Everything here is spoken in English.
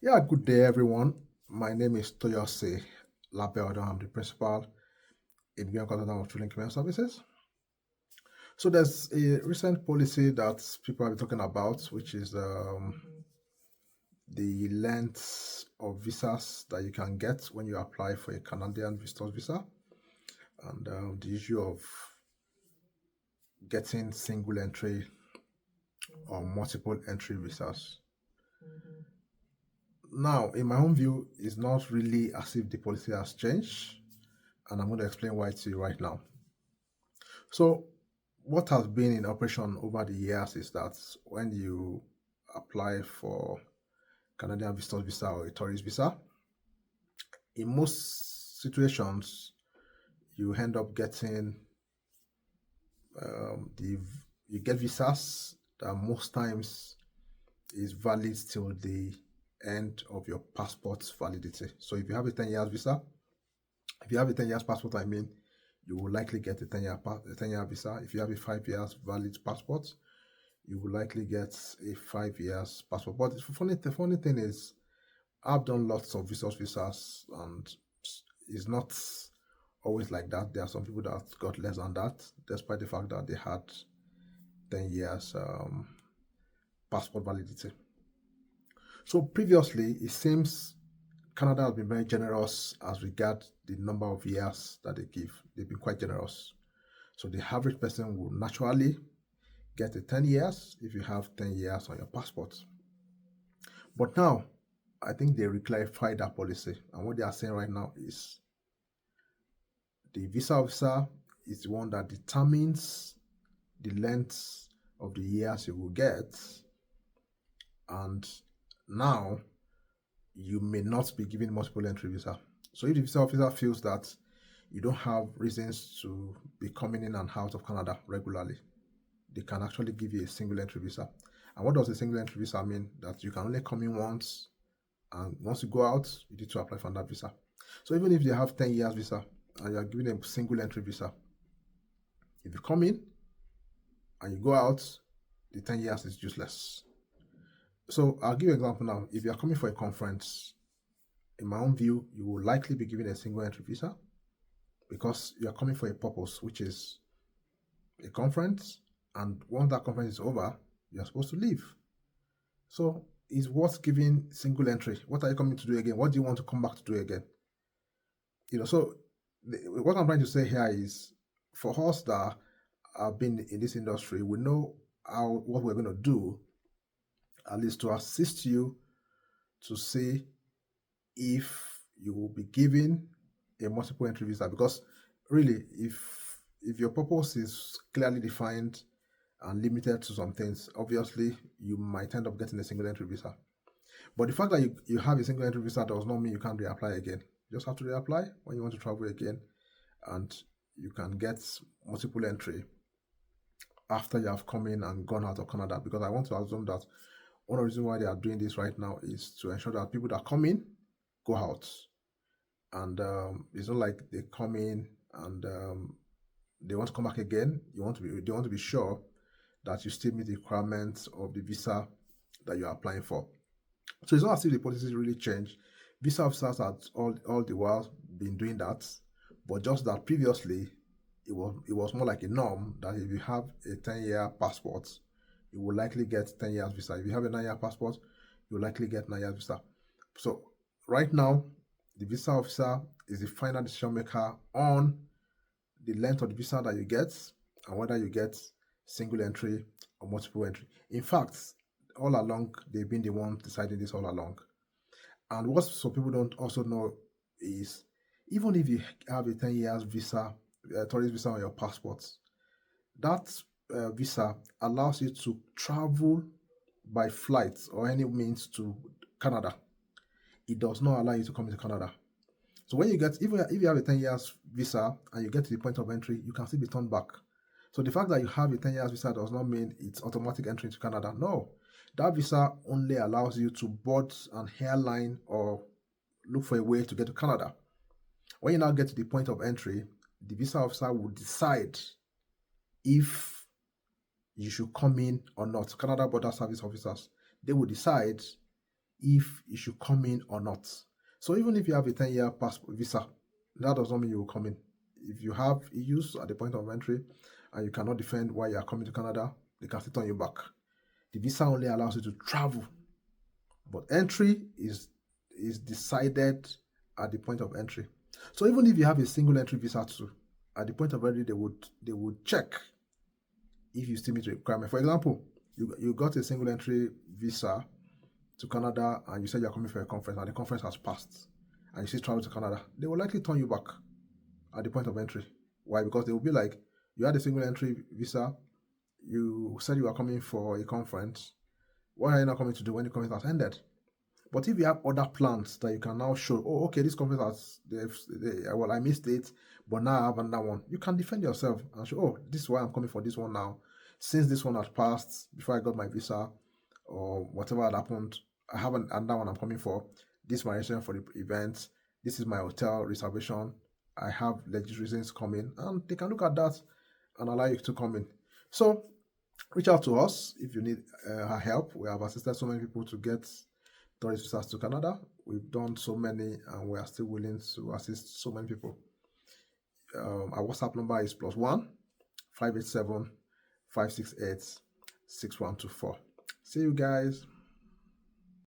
Yeah, good day, everyone. My name is Toyose Labeldo. I'm the principal in Guiana Consultant of Children Care Services. So there's a recent policy that people have been talking about, which is the length of visas that you can get when you apply for a Canadian visitor visa, and the issue of getting single entry or multiple entry visas. Now, in my own view, it's not really as if the policy has changed, and I'm going to explain why to you right now. So, what has been in operation over the years is that when you apply for Canadian visitor visa or a tourist visa, in most situations, you end up getting the you get visas that most times is valid till the end of your passport's validity. So if you have a 10 years visa, if you have a 10 years passport, I mean, you will likely get a 10-year visa. If you have a 5 years valid passport, you will likely get a 5 years passport. But the funny thing is, I've done lots of visas, and it's not always like that. There are some people that got less than that, despite the fact that they had 10 years passport validity. So previously, it seems Canada has been very generous as regards the number of years that they give. They've been quite generous. So the average person will naturally get a 10 years if you have 10 years on your passport. But now, I think they reclarified that policy. And what they are saying right now is the visa officer is the one that determines the length of the years you will get. And now, you may not be given multiple entry visa. So if the visa officer feels that you don't have reasons to be coming in and out of Canada regularly, they can actually give you a single entry visa. And what does a single entry visa mean? That you can only come in once, and once you go out, you need to apply for that visa. So even if they have 10 years visa and you are given a single entry visa, if you come in and you go out, the 10 years is useless. So I'll give you an example now. If you are coming for a conference, in my own view, you will likely be given a single entry visa because you are coming for a purpose, which is a conference. And once that conference is over, you're supposed to leave. So it's worth giving single entry. What are you coming to do again? What do you want to come back to do again? So what I'm trying to say here is, for us that have been in this industry, we know what we're going to do, at least to assist you to see if you will be given a multiple entry visa. Because really, if your purpose is clearly defined and limited to some things, obviously you might end up getting a single entry visa. But the fact that you have a single entry visa does not mean you can't reapply again. You just have to reapply when you want to travel again, and you can get multiple entry after you have come in and gone out of Canada. Because I want to assume that one of the reasons why they are doing this right now is to ensure that people that come in go out. And it's not like they come in and they want to come back again. They want to be sure that you still meet the requirements of the visa that you are applying for. So it's not as if the policies really changed. Visa officers had all the while been doing that, but just that previously it was more like a norm that if you have a 10-year passport, you will likely get 10 years visa. If you have a 9-year passport, you will likely get 9 years visa. So right now, the visa officer is the final decision maker on the length of the visa that you get and whether you get single entry or multiple entry. In fact, all along, they've been the ones deciding this all along. And what some people don't also know is, even if you have a 10 years visa, tourist visa on your passport, that visa allows you to travel by flight or any means to Canada. It does not allow you to come into Canada. So when you get, even if you have a 10 years visa and you get to the point of entry, you can still be turned back. So the fact that you have a 10 years visa does not mean it's automatic entry into Canada. No, that visa only allows you to board an airline or look for a way to get to Canada. When you now get to the point of entry, the visa officer will decide if you should come in or not. Canada Border Service officers, they will decide if you should come in or not. So even if you have a 10-year passport visa, that does not mean you will come in. If you have issues at the point of entry and you cannot defend why you are coming to Canada, they can still turn you back. The visa only allows you to travel, but entry is decided at the point of entry. So even if you have a single entry visa too, at the point of entry they would check if you still meet the requirement. For example, you got a single entry visa to Canada and you said you're coming for a conference and the conference has passed and you still travel to Canada, they will likely turn you back at the point of entry. Why? Because they will be like, you had a single entry visa, you said you were coming for a conference, what are you not coming to do when the conference has ended? But if you have other plans that you can now show, oh, okay, this conference well, I missed it, but now I have another one, you can defend yourself and show, oh, this is why I'm coming for this one now. Since this one had passed before I got my visa or whatever had happened, I have another one I'm coming for. This is my reason for the event. This is my hotel reservation. I have legit reasons coming, and they can look at that and allow you to come in. So reach out to us if you need our help. We have assisted so many people to get tourist visas to Canada. We've done so many, and we are still willing to assist so many people. Our WhatsApp number is +1 587 568 6124. See you guys.